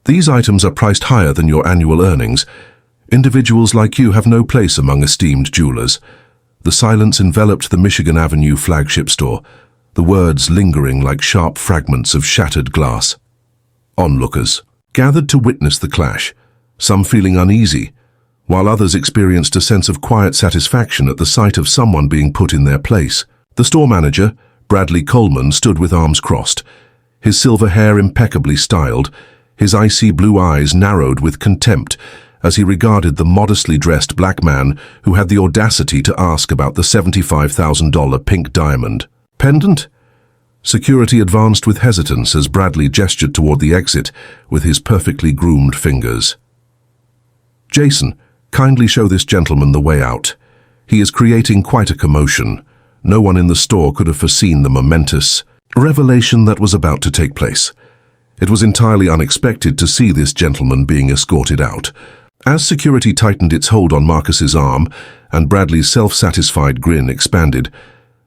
These items are priced higher than your annual earnings. Individuals like you have no place among esteemed jewelers. The silence enveloped the Michigan Avenue flagship store, the words lingering like sharp fragments of shattered glass. Onlookers gathered to witness the clash, some feeling uneasy, while others experienced a sense of quiet satisfaction at the sight of someone being put in their place. The store manager, Bradley Coleman, stood with arms crossed, his silver hair impeccably styled, his icy blue eyes narrowed with contempt as he regarded the modestly dressed black man who had the audacity to ask about the $75,000 pink diamond pendant. Security advanced with hesitance as Bradley gestured toward the exit with his perfectly groomed fingers. "Jason, kindly show this gentleman the way out. He is creating quite a commotion. No one in the store could have foreseen the momentous revelation that was about to take place. It was entirely unexpected to see this gentleman being escorted out." As security tightened its hold on Marcus's arm and Bradley's self-satisfied grin expanded,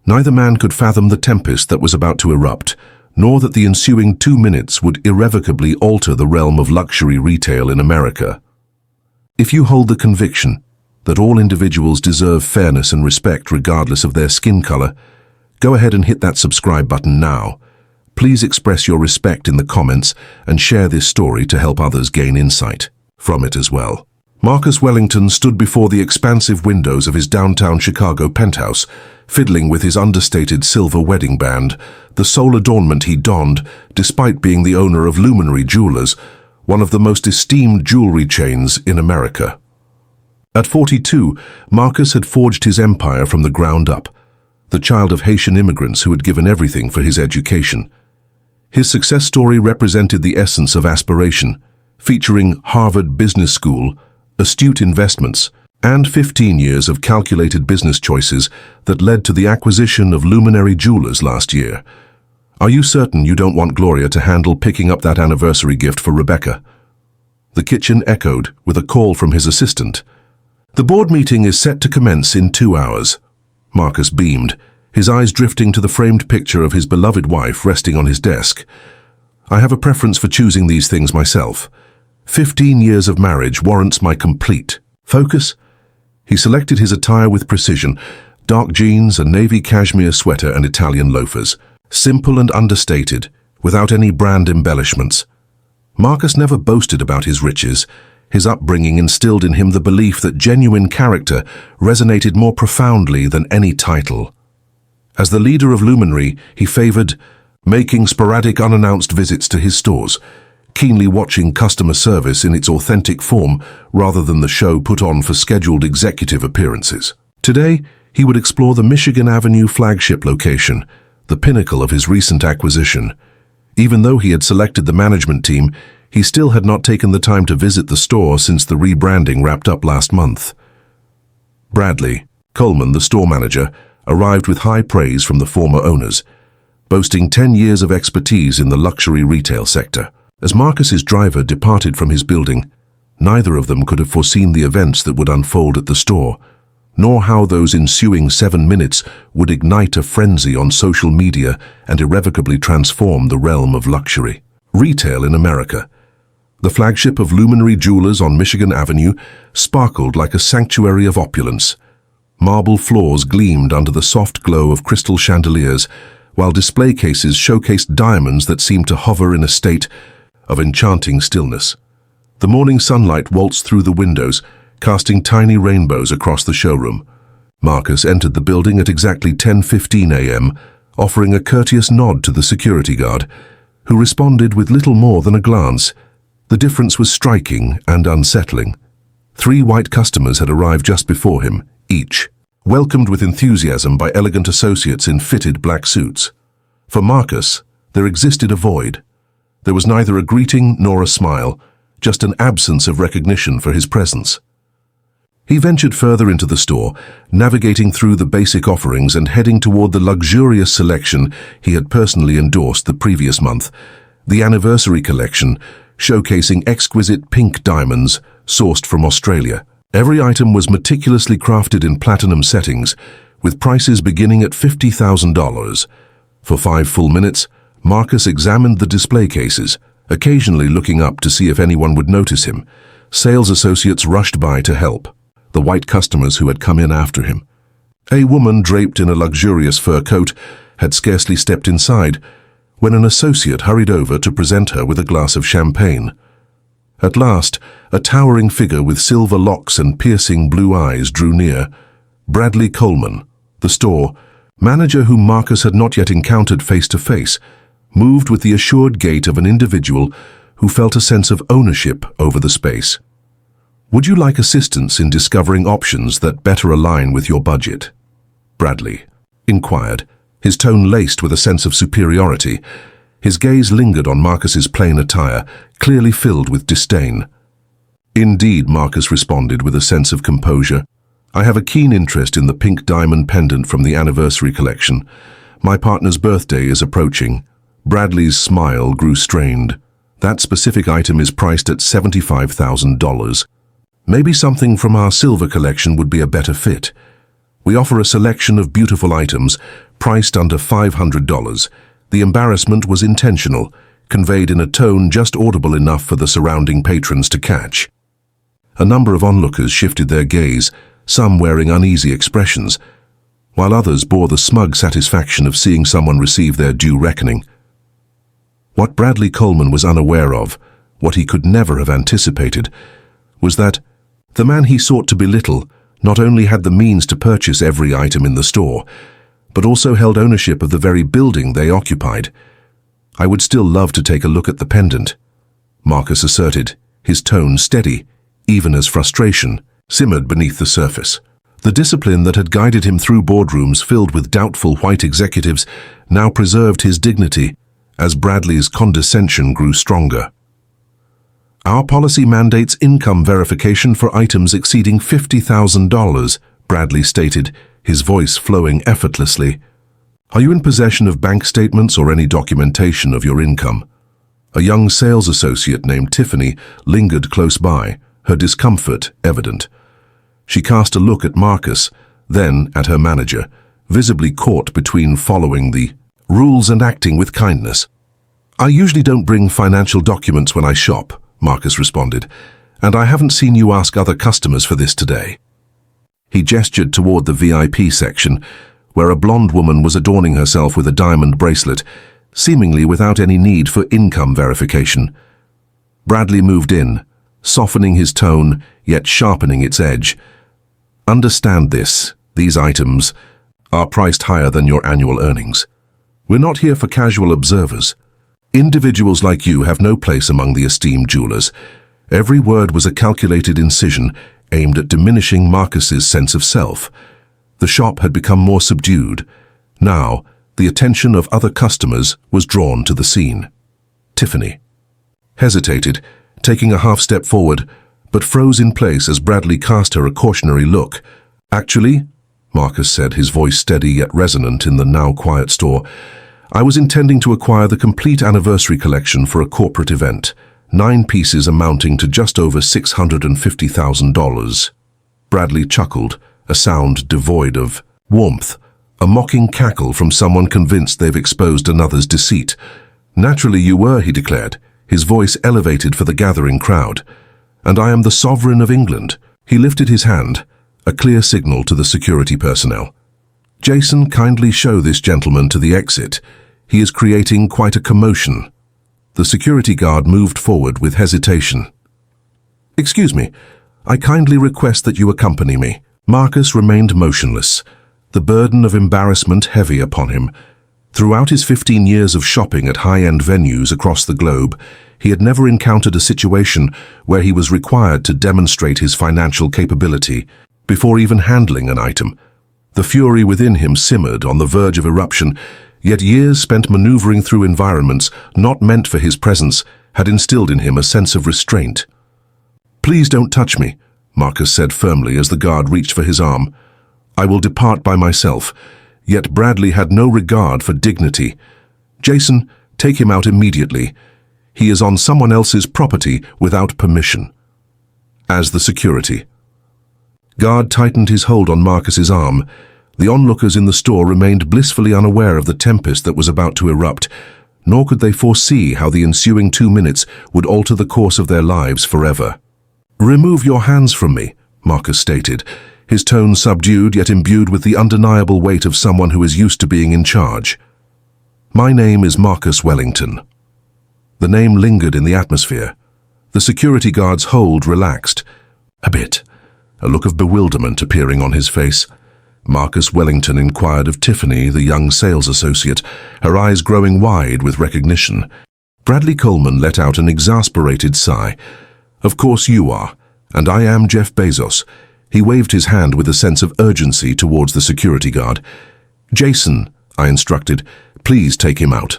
neither man could fathom the tempest that was about to erupt, nor that the ensuing 2 minutes would irrevocably alter the realm of luxury retail in America. If you hold the conviction that all individuals deserve fairness and respect regardless of their skin color, go ahead and hit that subscribe button now. Please express your respect in the comments and share this story to help others gain insight from it as well. Marcus Wellington stood before the expansive windows of his downtown Chicago penthouse, fiddling with his understated silver wedding band, the sole adornment he donned despite being the owner of Luminary Jewelers, one of the most esteemed jewelry chains in America. At 42, Marcus had forged his empire from the ground up, the child of Haitian immigrants who had given everything for his education. His success story represented the essence of aspiration, featuring Harvard Business School, astute investments, and 15 years of calculated business choices that led to the acquisition of Luminary Jewelers last year. Are you certain you don't want Gloria to handle picking up that anniversary gift for Rebecca? The kitchen echoed with a call from his assistant. The board meeting is set to commence in 2 hours. Marcus beamed, his eyes drifting to the framed picture of his beloved wife resting on his desk. I have a preference for choosing these things myself. 15 years of marriage warrants my complete focus. He selected his attire with precision, dark jeans, a navy cashmere sweater and Italian loafers. Simple and understated, without any brand embellishments. Marcus never boasted about his riches. His upbringing instilled in him the belief that genuine character resonated more profoundly than any title. As the leader of Luminary, he favored making sporadic unannounced visits to his stores, keenly watching customer service in its authentic form rather than the show put on for scheduled executive appearances. Today, he would explore the Michigan Avenue flagship location, the pinnacle of his recent acquisition. Even though he had selected the management team, he still had not taken the time to visit the store since the rebranding wrapped up last month. Bradley Coleman, the store manager, arrived with high praise from the former owners, boasting 10 years of expertise in the luxury retail sector. As Marcus's driver departed from his building, neither of them could have foreseen the events that would unfold at the store, nor how those ensuing 7 minutes would ignite a frenzy on social media and irrevocably transform the realm of luxury retail in America. The flagship of Luminary Jewelers on Michigan Avenue sparkled like a sanctuary of opulence. Marble floors gleamed under the soft glow of crystal chandeliers, while display cases showcased diamonds that seemed to hover in a state of enchanting stillness. The morning sunlight waltzed through the windows, casting tiny rainbows across the showroom. Marcus entered the building at exactly 10:15 a.m., offering a courteous nod to the security guard, who responded with little more than a glance. The difference was striking and unsettling. 3 white customers had arrived just before him, each welcomed with enthusiasm by elegant associates in fitted black suits. For Marcus, there existed a void. There was neither a greeting nor a smile, just an absence of recognition for his presence. He ventured further into the store, navigating through the basic offerings and heading toward the luxurious selection he had personally endorsed the previous month, the anniversary collection, showcasing exquisite pink diamonds sourced from Australia. Every item was meticulously crafted in platinum settings, with prices beginning at $50,000. For 5 full minutes, Marcus examined the display cases, occasionally looking up to see if anyone would notice him. Sales associates rushed by to help, the white customers who had come in after him. A woman draped in a luxurious fur coat had scarcely stepped inside when an associate hurried over to present her with a glass of champagne. At last, a towering figure with silver locks and piercing blue eyes drew near. Bradley Coleman, the store manager whom Marcus had not yet encountered face to face, moved with the assured gait of an individual who felt a sense of ownership over the space. "Would you like assistance in discovering options that better align with your budget?" Bradley inquired, his tone laced with a sense of superiority. His gaze lingered on Marcus's plain attire, clearly filled with disdain. "Indeed," Marcus responded with a sense of composure. "I have a keen interest in the pink diamond pendant from the anniversary collection. My partner's birthday is approaching." Bradley's smile grew strained. "That specific item is priced at $75,000. Maybe something from our silver collection would be a better fit. We offer a selection of beautiful items priced under $500. The embarrassment was intentional, conveyed in a tone just audible enough for the surrounding patrons to catch. A number of onlookers shifted their gaze, some wearing uneasy expressions, while others bore the smug satisfaction of seeing someone receive their due reckoning. What Bradley Coleman was unaware of, what he could never have anticipated, was that the man he sought to belittle not only had the means to purchase every item in the store, but also held ownership of the very building they occupied. "I would still love to take a look at the pendant," Marcus asserted, his tone steady, even as frustration simmered beneath the surface. The discipline that had guided him through boardrooms filled with doubtful white executives now preserved his dignity as Bradley's condescension grew stronger. "Our policy mandates income verification for items exceeding $50,000, Bradley stated, his voice flowing effortlessly. "Are you in possession of bank statements or any documentation of your income?" A young sales associate named Tiffany lingered close by, her discomfort evident. She cast a look at Marcus, then at her manager, visibly caught between following the rules and acting with kindness. "I usually don't bring financial documents when I shop," Marcus responded, "and I haven't seen you ask other customers for this today." He gestured toward the VIP section, where a blonde woman was adorning herself with a diamond bracelet, seemingly without any need for income verification. Bradley moved in, softening his tone, yet sharpening its edge. "Understand this, these items are priced higher than your annual earnings. We're not here for casual observers. Individuals like you have no place among the esteemed jewelers." Every word was a calculated incision aimed at diminishing Marcus's sense of self. The shop had become more subdued. Now, the attention of other customers was drawn to the scene. Tiffany hesitated, taking a half step forward, but froze in place as Bradley cast her a cautionary look. "Actually," Marcus said, his voice steady yet resonant in the now quiet store, "I was intending to acquire the complete anniversary collection for a corporate event, 9 pieces amounting to just over $650,000. Bradley chuckled, a sound devoid of warmth, a mocking cackle from someone convinced they've exposed another's deceit. "Naturally you were," he declared, his voice elevated for the gathering crowd. "And I am the sovereign of England." He lifted his hand, a clear signal to the security personnel. "Jason, kindly show this gentleman to the exit. He is creating quite a commotion." The security guard moved forward with hesitation. "Excuse me, I kindly request that you accompany me." Marcus remained motionless, the burden of embarrassment heavy upon him. Throughout his 15 years of shopping at high-end venues across the globe, he had never encountered a situation where he was required to demonstrate his financial capability before even handling an item. The fury within him simmered on the verge of eruption, yet years spent maneuvering through environments not meant for his presence had instilled in him a sense of restraint. "Please don't touch me," Marcus said firmly as the guard reached for his arm. "I will depart by myself." Yet Bradley had no regard for dignity. "Jason, take him out immediately. He is on someone else's property without permission." As the security guard tightened his hold on Marcus's arm, the onlookers in the store remained blissfully unaware of the tempest that was about to erupt. nor could they foresee how the ensuing 2 minutes would alter the course of their lives forever. "Remove your hands from me," Marcus stated, his tone subdued yet imbued with the undeniable weight of someone who is used to being in charge. "My name is Marcus Wellington." The name lingered in the atmosphere. The security guard's hold relaxed. A bit. A look of bewilderment appearing on his face. Marcus Wellington inquired of Tiffany, the young sales associate, her eyes growing wide with recognition. Bradley Coleman let out an exasperated sigh. "Of course you are, and I am Jeff Bezos." He waved his hand with a sense of urgency towards the security guard. "Jason," I instructed, "please take him out."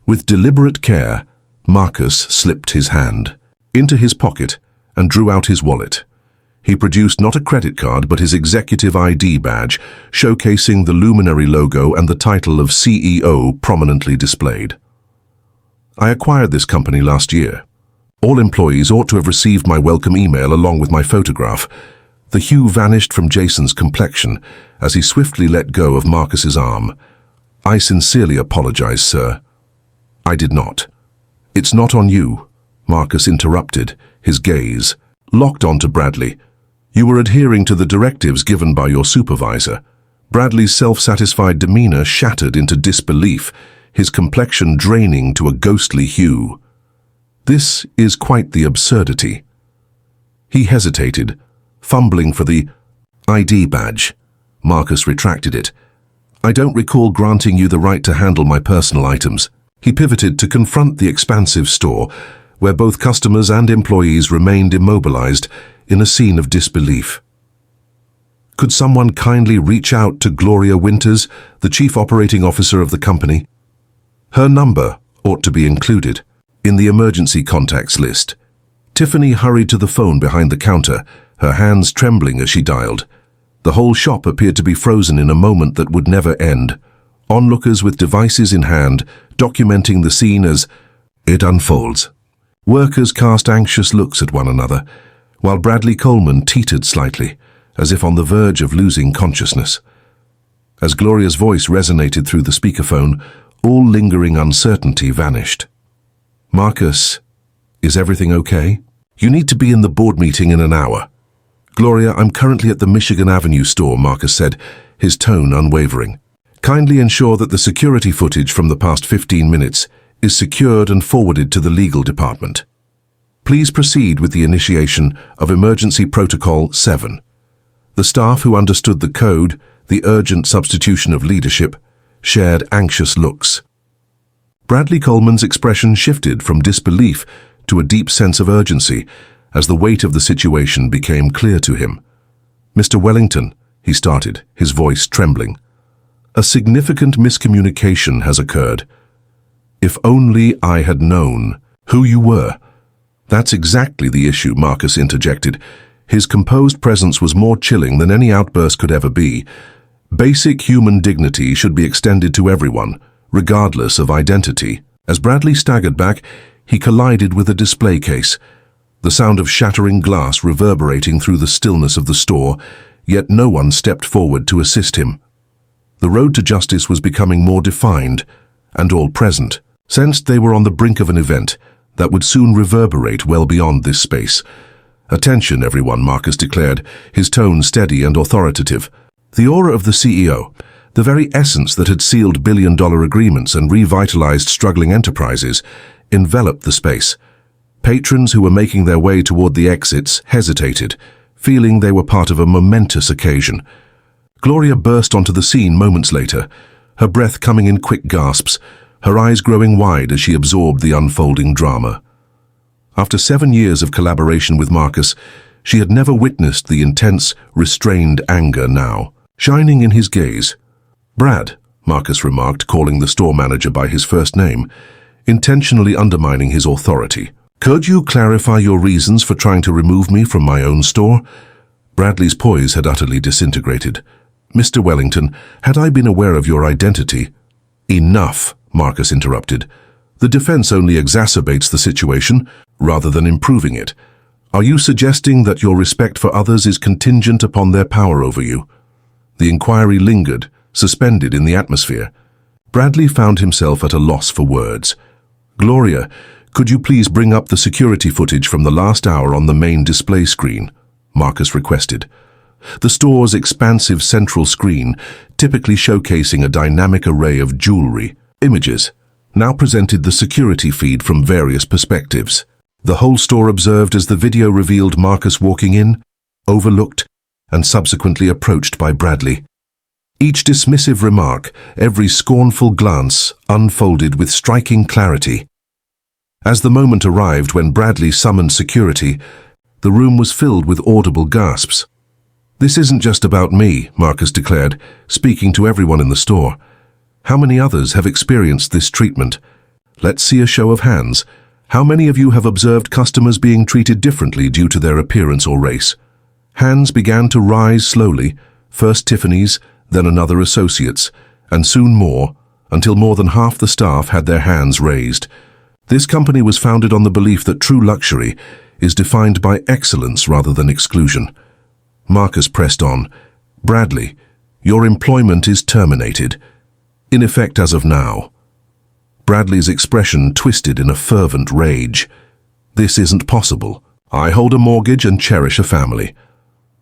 With deliberate care, Marcus slipped his hand into his pocket and drew out his wallet. He produced not a credit card but his executive ID badge, showcasing the Luminary logo and the title of CEO prominently displayed. "I acquired this company last year. All employees ought to have received my welcome email along with my photograph." The hue vanished from Jason's complexion as he swiftly let go of Marcus's arm. "I sincerely apologize, sir." "I did not." "It's not on you," Marcus interrupted, his gaze locked onto Bradley. "You were adhering to the directives given by your supervisor." Bradley's self-satisfied demeanor shattered into disbelief, his complexion draining to a ghostly hue. "This is quite the absurdity." He hesitated, fumbling for the ID badge. Marcus retracted it. "I don't recall granting you the right to handle my personal items." He pivoted to confront the expansive store, where both customers and employees remained immobilized in a scene of disbelief. Could someone kindly reach out to Gloria Winters, the chief operating officer of the company? Her number ought to be included in the emergency contacts list. Tiffany hurried to the phone behind the counter, her hands trembling as she dialed. The whole shop appeared to be frozen in a moment that would never end. Onlookers with devices in hand, documenting the scene as it unfolds. Workers cast anxious looks at one another, while Bradley Coleman teetered slightly, as if on the verge of losing consciousness. As Gloria's voice resonated through the speakerphone, all lingering uncertainty vanished. "Marcus, is everything okay? You need to be in the board meeting in an hour." "Gloria, I'm currently at the Michigan Avenue store," Marcus said, his tone unwavering. "Kindly ensure that the security footage from the past 15 minutes is secured and forwarded to the legal department. Please proceed with the initiation of Emergency Protocol 7. The staff who understood the code, the urgent substitution of leadership, shared anxious looks. Bradley Coleman's expression shifted from disbelief to a deep sense of urgency as the weight of the situation became clear to him. "Mr. Wellington," he started, his voice trembling. "A significant miscommunication has occurred. If only I had known who you were." "That's exactly the issue," Marcus interjected. His composed presence was more chilling than any outburst could ever be. "Basic human dignity should be extended to everyone, regardless of identity." As Bradley staggered back, he collided with a display case, the sound of shattering glass reverberating through the stillness of the store, yet no one stepped forward to assist him. The road to justice was becoming more defined, and all present sensed they were on the brink of an event that would soon reverberate well beyond this space. "Attention, everyone," Marcus declared, his tone steady and authoritative. The aura of the CEO, the very essence that had sealed billion-dollar agreements and revitalized struggling enterprises, enveloped the space. Patrons who were making their way toward the exits hesitated, feeling they were part of a momentous occasion. Gloria burst onto the scene moments later, her breath coming in quick gasps, her eyes growing wide as she absorbed the unfolding drama. After 7 years of collaboration with Marcus, she had never witnessed the intense, restrained anger now, shining in his gaze. "Brad," Marcus remarked, calling the store manager by his first name, intentionally undermining his authority. "Could you clarify your reasons for trying to remove me from my own store?" Bradley's poise had utterly disintegrated. "Mr. Wellington, had I been aware of your identity—" "Enough," Marcus interrupted. "The defense only exacerbates the situation, rather than improving it. Are you suggesting that your respect for others is contingent upon their power over you?" The inquiry lingered, suspended in the atmosphere. Bradley found himself at a loss for words. "Gloria, could you please bring up the security footage from the last hour on the main display screen?" Marcus requested. The store's expansive central screen, typically showcasing a dynamic array of jewelry, images, now presented the security feed from various perspectives. The whole store observed as the video revealed Marcus walking in, overlooked, and subsequently approached by Bradley. Each dismissive remark, every scornful glance, unfolded with striking clarity. As the moment arrived when Bradley summoned security, the room was filled with audible gasps. "This isn't just about me," Marcus declared, speaking to everyone in the store. "How many others have experienced this treatment? Let's see a show of hands. How many of you have observed customers being treated differently due to their appearance or race?" Hands began to rise slowly, first Tiffany's, then another associate's, and soon more, until more than half the staff had their hands raised. This company was founded on the belief that true luxury is defined by excellence rather than exclusion. Marcus pressed on. "Bradley, your employment is terminated. In effect as of now." Bradley's expression twisted in a fervent rage. "This isn't possible. I hold a mortgage and cherish a family.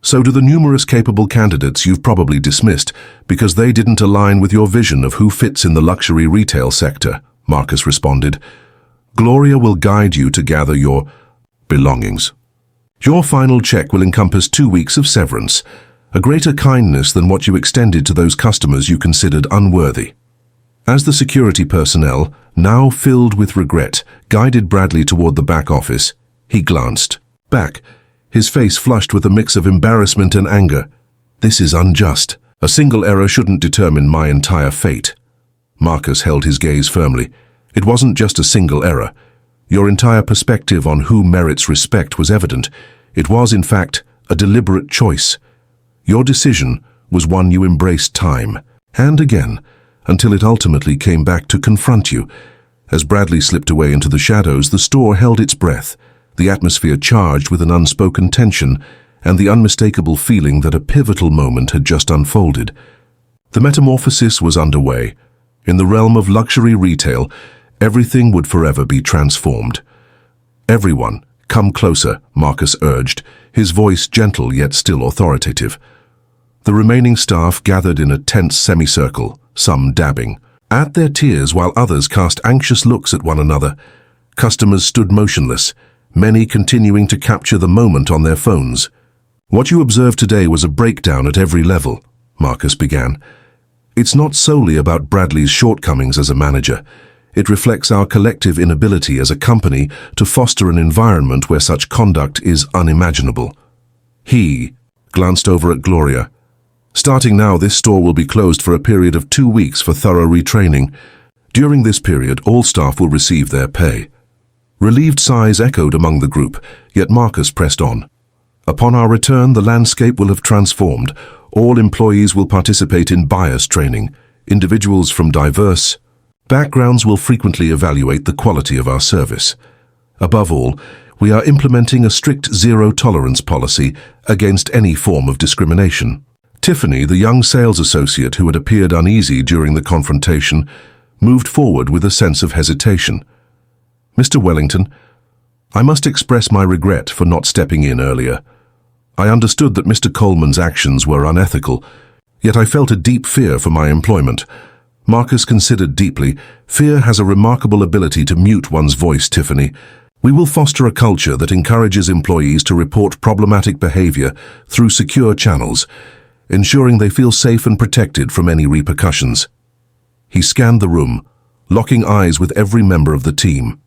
So do the numerous capable candidates you've probably dismissed because they didn't align with your vision of who fits in the luxury retail sector," Marcus responded. "Gloria will guide you to gather your belongings. Your final check will encompass 2 weeks of severance, a greater kindness than what you extended to those customers you considered unworthy." As the security personnel, now filled with regret, guided Bradley toward the back office, he glanced back, his face flushed with a mix of embarrassment and anger. "This is unjust. A single error shouldn't determine my entire fate." Marcus held his gaze firmly. "It wasn't just a single error. Your entire perspective on who merits respect was evident. It was, in fact, a deliberate choice. Your decision was one you embraced time, and again, until it ultimately came back to confront you." As Bradley slipped away into the shadows, the store held its breath, the atmosphere charged with an unspoken tension and the unmistakable feeling that a pivotal moment had just unfolded. The metamorphosis was underway. In the realm of luxury retail, everything would forever be transformed. "Everyone, come closer," Marcus urged, his voice gentle yet still authoritative. The remaining staff gathered in a tense semicircle, some dabbing at their tears while others cast anxious looks at one another. Customers stood motionless, many continuing to capture the moment on their phones. "What you observed today was a breakdown at every level," Marcus began. "It's not solely about Bradley's shortcomings as a manager. It reflects our collective inability as a company to foster an environment where such conduct is unimaginable." He glanced over at Gloria. "Starting now, this store will be closed for a period of 2 weeks for thorough retraining. During this period, all staff will receive their pay." Relieved sighs echoed among the group, yet Marcus pressed on. "Upon our return, the landscape will have transformed. All employees will participate in bias training. Individuals from diverse backgrounds will frequently evaluate the quality of our service. Above all, we are implementing a strict zero-tolerance policy against any form of discrimination." Tiffany, the young sales associate who had appeared uneasy during the confrontation, moved forward with a sense of hesitation. "Mr. Wellington, I must express my regret for not stepping in earlier. I understood that Mr. Coleman's actions were unethical, yet I felt a deep fear for my employment." Marcus considered deeply. "Fear has a remarkable ability to mute one's voice, Tiffany. We will foster a culture that encourages employees to report problematic behavior through secure channels, ensuring they feel safe and protected from any repercussions." He scanned the room, locking eyes with every member of the team.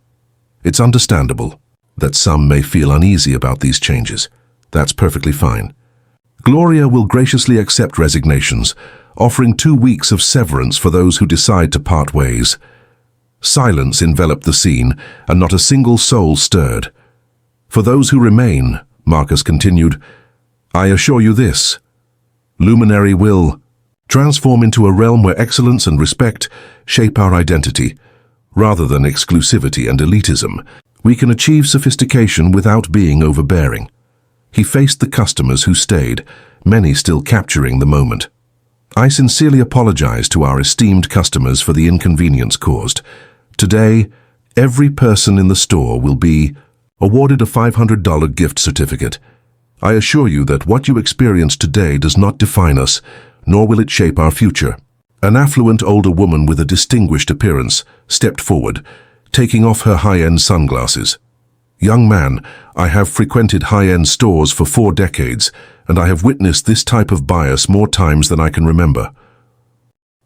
"It's understandable that some may feel uneasy about these changes. That's perfectly fine. Gloria will graciously accept resignations, offering 2 weeks of severance for those who decide to part ways." Silence enveloped the scene, and not a single soul stirred. "For those who remain," Marcus continued, "I assure you this. Luminary will transform into a realm where excellence and respect shape our identity. Rather than exclusivity and elitism, we can achieve sophistication without being overbearing." He faced the customers who stayed, many still capturing the moment. I sincerely apologize to our esteemed customers for the inconvenience caused. Today, every person in the store will be awarded a $500 gift certificate. I assure you that what you experience today does not define us, nor will it shape our future. An affluent older woman with a distinguished appearance stepped forward, taking off her high-end sunglasses. Young man, I have frequented high-end stores for 4 decades, and I have witnessed this type of bias more times than I can remember.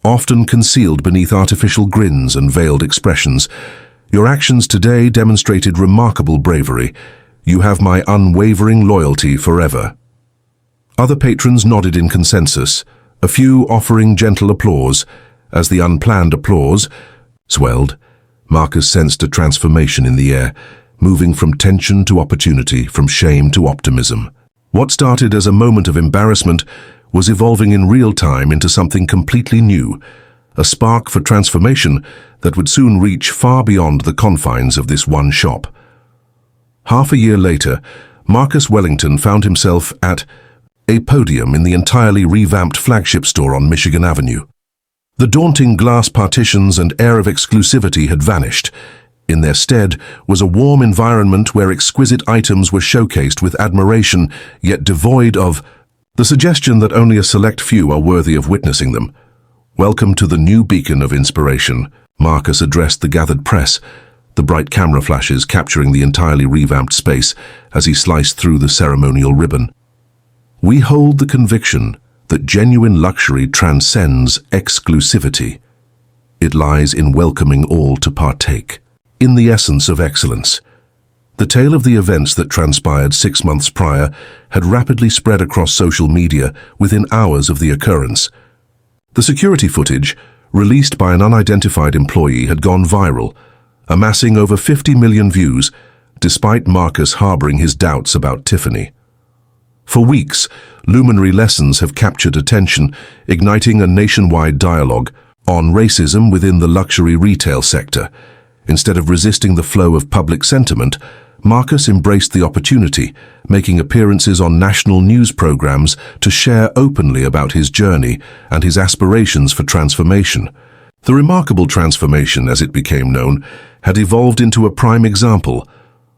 Often concealed beneath artificial grins and veiled expressions, your actions today demonstrated remarkable bravery. You have my unwavering loyalty forever. Other patrons nodded in consensus, a few offering gentle applause. As the unplanned applause swelled, Marcus sensed a transformation in the air, moving from tension to opportunity, from shame to optimism. What started as a moment of embarrassment was evolving in real time into something completely new, a spark for transformation that would soon reach far beyond the confines of this one shop. Half a year later, Marcus Wellington found himself at a podium in the entirely revamped flagship store on Michigan Avenue. The daunting glass partitions and air of exclusivity had vanished. In their stead was a warm environment where exquisite items were showcased with admiration, yet devoid of the suggestion that only a select few are worthy of witnessing them. Welcome to the new beacon of inspiration, Marcus addressed the gathered press, the bright camera flashes capturing the entirely revamped space as he sliced through the ceremonial ribbon. We hold the conviction that genuine luxury transcends exclusivity. It lies in welcoming all to partake in the essence of excellence. The tale of the events that transpired 6 months prior had rapidly spread across social media within hours of the occurrence. The security footage, released by an unidentified employee, had gone viral, amassing over 50 million views, despite Marcus harboring his doubts about Tiffany. For weeks, luminary lessons have captured attention, igniting a nationwide dialogue on racism within the luxury retail sector. Instead of resisting the flow of public sentiment, Marcus embraced the opportunity, making appearances on national news programs to share openly about his journey and his aspirations for transformation. The remarkable transformation, as it became known, had evolved into a prime example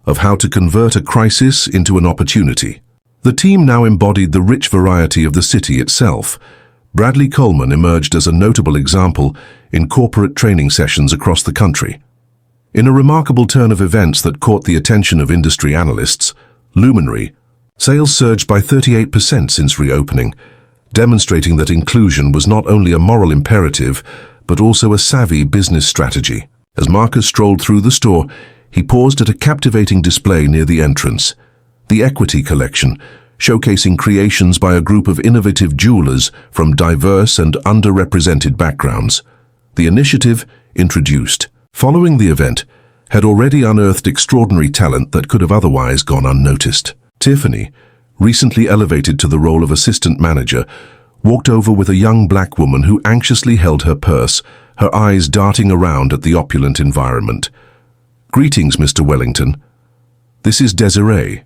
of how to convert a crisis into an opportunity. The team now embodied the rich variety of the city itself. Bradley Coleman emerged as a notable example in corporate training sessions across the country. In a remarkable turn of events that caught the attention of industry analysts, Luminary, sales surged by 38% since reopening, demonstrating that inclusion was not only a moral imperative, but also a savvy business strategy. As Marcus strolled through the store, he paused at a captivating display near the entrance. The Equity Collection, showcasing creations by a group of innovative jewelers from diverse and underrepresented backgrounds. The initiative, introduced following the event, had already unearthed extraordinary talent that could have otherwise gone unnoticed. Tiffany, recently elevated to the role of assistant manager, walked over with a young black woman who anxiously held her purse, her eyes darting around at the opulent environment. "Greetings, Mr. Wellington. This is Desiree.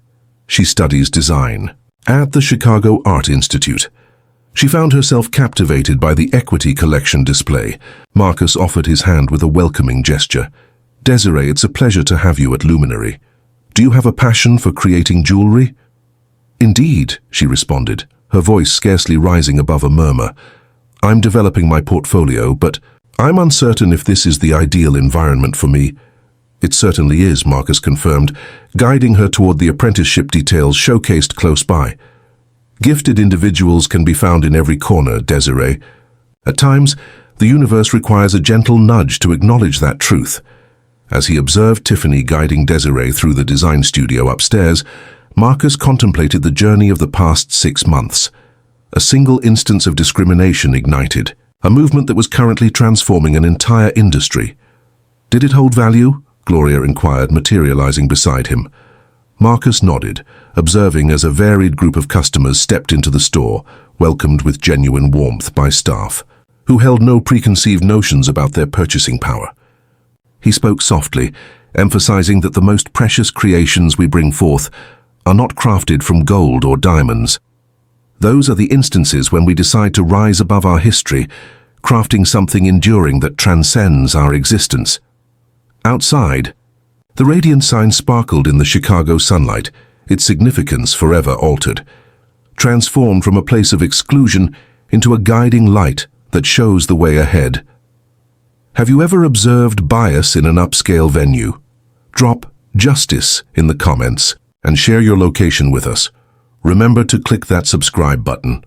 She studies design at the Chicago Art Institute." She found herself captivated by the Equity Collection display. Marcus offered his hand with a welcoming gesture. "Desiree, it's a pleasure to have you at Luminary. Do you have a passion for creating jewelry?" "Indeed," she responded, her voice scarcely rising above a murmur. "I'm developing my portfolio, but I'm uncertain if this is the ideal environment for me." "It certainly is," Marcus confirmed, guiding her toward the apprenticeship details showcased close by. "Gifted individuals can be found in every corner, Desiree. At times, the universe requires a gentle nudge to acknowledge that truth." As he observed Tiffany guiding Desiree through the design studio upstairs, Marcus contemplated the journey of the past 6 months. A single instance of discrimination ignited, a movement that was currently transforming an entire industry. "Did it hold value?" Gloria inquired, materializing beside him. Marcus nodded, observing as a varied group of customers stepped into the store, welcomed with genuine warmth by staff, who held no preconceived notions about their purchasing power. He spoke softly, emphasizing that the most precious creations we bring forth are not crafted from gold or diamonds. Those are the instances when we decide to rise above our history, crafting something enduring that transcends our existence. Outside, the radiant sign sparkled in the Chicago sunlight, its significance forever altered, transformed from a place of exclusion into a guiding light that shows the way ahead. Have you ever observed bias in an upscale venue? Drop "justice" in the comments and share your location with us. Remember to click that subscribe button.